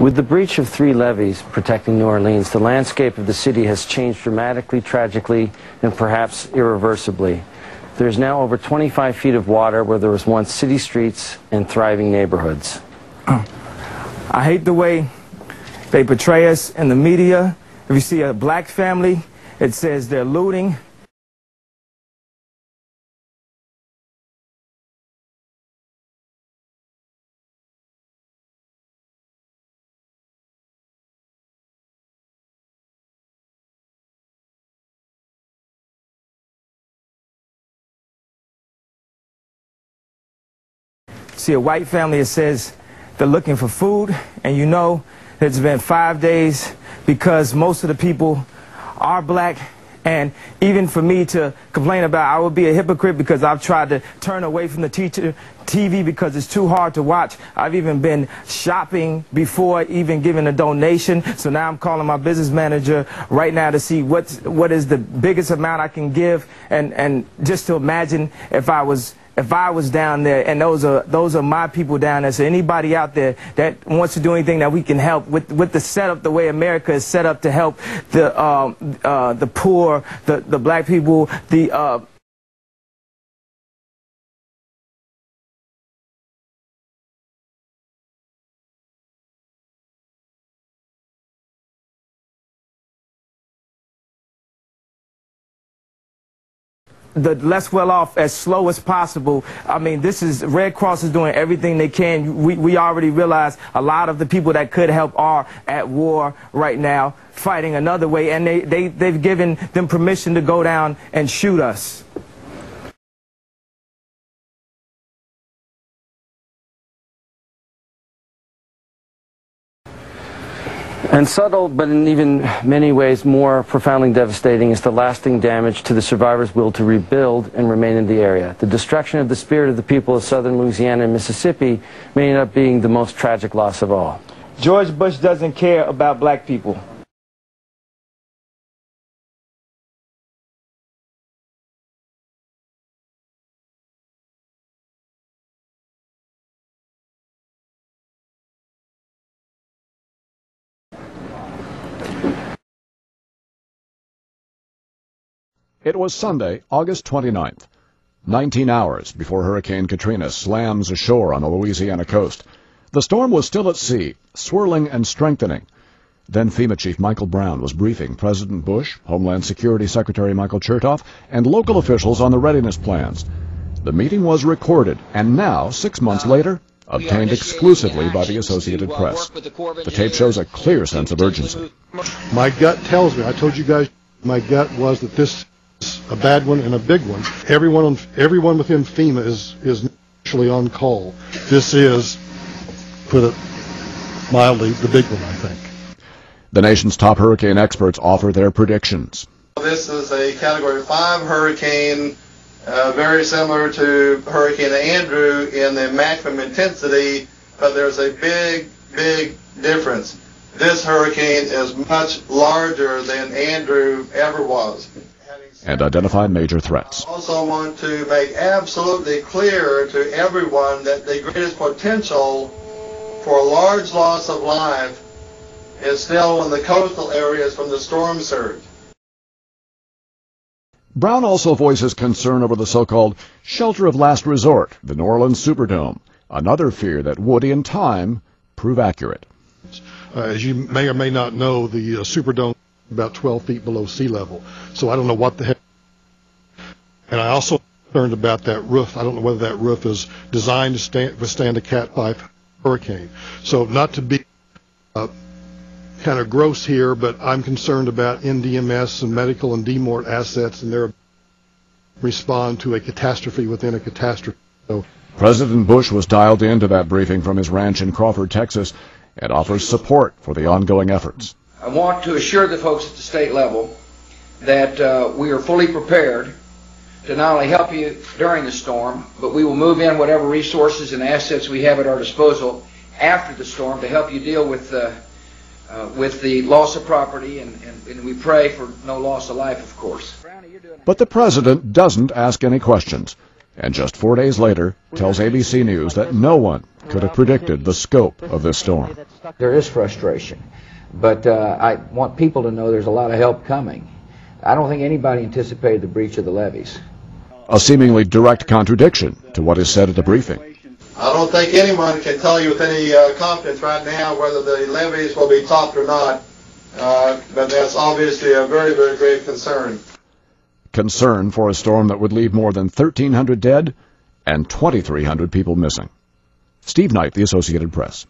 With the breach of 3 levees protecting New Orleans, the landscape of the city has changed dramatically, tragically, and perhaps irreversibly. There is now over 25 feet of water where there was once city streets and thriving neighborhoods. I hate the way they portray us in the media. If you see a black family, it says they're looting. See a white family, it says they're looking for food, and you know it's been 5 days because most of the people are black. And even for me to complain about, I would be a hypocrite because I've tried to turn away from the TV because it's too hard to watch. I've even been shopping before even giving a donation. So now I'm calling my business manager right now to see what is the biggest amount I can give, and just to imagine if I was down there, and those are my people down there. So anybody out there that wants to do anything that we can help with the setup, the way America is set up to help the poor, the black people, the less well off as slow as possible. I mean, this is Red Cross is doing everything they can. We already realize a lot of the people that could help are at war right now, fighting another way, and they've given them permission to go down and shoot us. And subtle, but in even many ways more profoundly devastating, is the lasting damage to the survivors' will to rebuild and remain in the area. The destruction of the spirit of the people of southern Louisiana and Mississippi may end up being the most tragic loss of all. George Bush doesn't care about black people. It was Sunday, August 29th, 19 hours before Hurricane Katrina slams ashore on the Louisiana coast. The storm was still at sea, swirling and strengthening. Then FEMA Chief Michael Brown was briefing President Bush, Homeland Security Secretary Michael Chertoff, and local officials on the readiness plans. The meeting was recorded, and now, 6 months later, obtained exclusively by the Associated Press. The tape shows a clear sense of urgency. My gut tells me, I told you guys, my gut was that this a bad one and a big one. Everyone within FEMA is actually on call. This is, put it mildly, the big one, I think. The nation's top hurricane experts offer their predictions. This is a Category 5 hurricane, very similar to Hurricane Andrew in the maximum intensity, but there's a big difference. This hurricane is much larger than Andrew ever was. And identified major threats. I also want to make absolutely clear to everyone that the greatest potential for a large loss of life is still in the coastal areas from the storm surge. Brown also voices concern over the so-called shelter of last resort, the New Orleans Superdome, another fear that would, in time, prove accurate. As you may or may not know, the Superdome about 12 feet below sea level. So I don't know what the heck. And I also concerned about that roof. I don't know whether that roof is designed to withstand a Cat 5 hurricane. So not to be kind of gross here, but I'm concerned about NDMS and medical and DMORT assets and their respond to a catastrophe within a catastrophe. So President Bush was dialed into that briefing from his ranch in Crawford, Texas, and offers support for the ongoing efforts. I want to assure the folks at the state level that we are fully prepared to not only help you during the storm, but we will move in whatever resources and assets we have at our disposal after the storm to help you deal with the loss of property, and we pray for no loss of life, of course. But the president doesn't ask any questions. and just 4 days later tells ABC News that no one could have predicted the scope of this storm. There is frustration, but I want people to know there's a lot of help coming. I don't think anybody anticipated the breach of the levees. A seemingly direct contradiction to what is said at the briefing. I don't think anyone can tell you with any confidence right now whether the levees will be topped or not, but that's obviously a very, very grave concern. Concern for a storm that would leave more than 1,300 dead and 2,300 people missing. Steve Knight, The Associated Press.